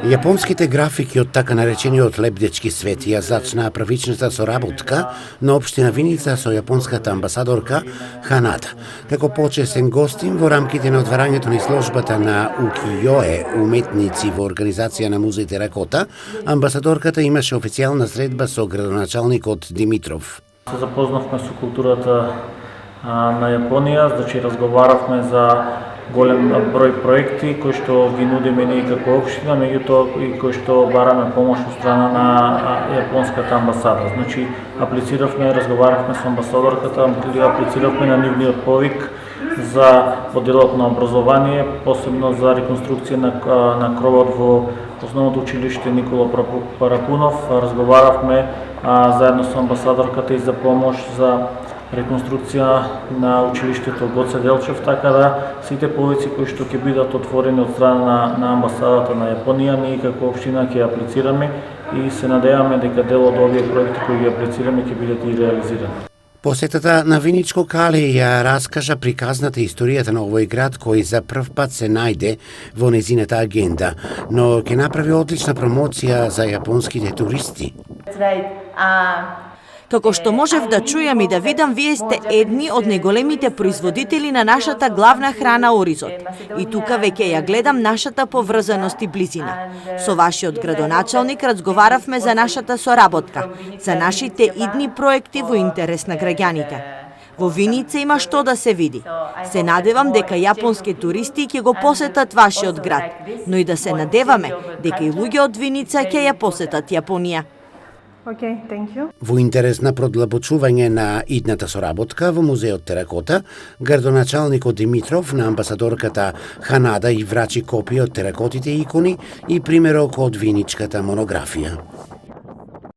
Јапонските графики од така наречениот лебдечки свет ја зачнаа првичната соработка на општина Виница со јапонската амбасадорка Ханада. Како почесен гостин во рамките на отварањето на изложбата на укијое уметници во организација на музеј Теракота, амбасадорката имаше официјална средба со градоначалникот Димитров. Се запознавме со културата на Јапонија, значи разговаравме за голем број проекти кои што ги нудиме ние како општина, меѓутоа и кои што бараме помош од страна на јапонската амбасада. Значи аплициравме, разговаравме со амбасадорката, аплициравме на нивниот повик за поделот на образование, посебно за реконструкција на кровот во основното училиште Никола Парапунов. Разговаравме заедно со амбасадорката и за помош за реконструкција на училиштето Гоце Делчев, така да сите повици кои што ќе бидат отворени од страна на амбасадата на Јапонија, ние како општина ќе аплицираме и се надеваме дека дел од овие проекти кои ги аплицираме ќе бидат и реализирани. Посетата на Виничко Кале ја раскажа приказната историјата на овој град кој за прв пат се најде во незината агенда, но ќе направи одлична промоција за јапонските туристи. Како што можев да чујам и да видам, вие сте едни од најголемите производители на нашата главна храна оризот. И тука веќе ја гледам нашата поврзаност и близина. Со вашиот градоначалник разговаравме за нашата соработка, за нашите идни проекти во интерес на граѓаните. Во Виница има што да се види. Се надевам дека јапонски туристи ќе го посетат вашиот град, но и да се надеваме дека и луѓе од Виница ќе ја посетат Јапонија. Okay, thank you. Во интерес на продлабочување на идната соработка во музеот Теракота, градоначалникот Димитров на амбасадорката Ханада и врачи копија од теракотите икони и примерок од виничката монографија.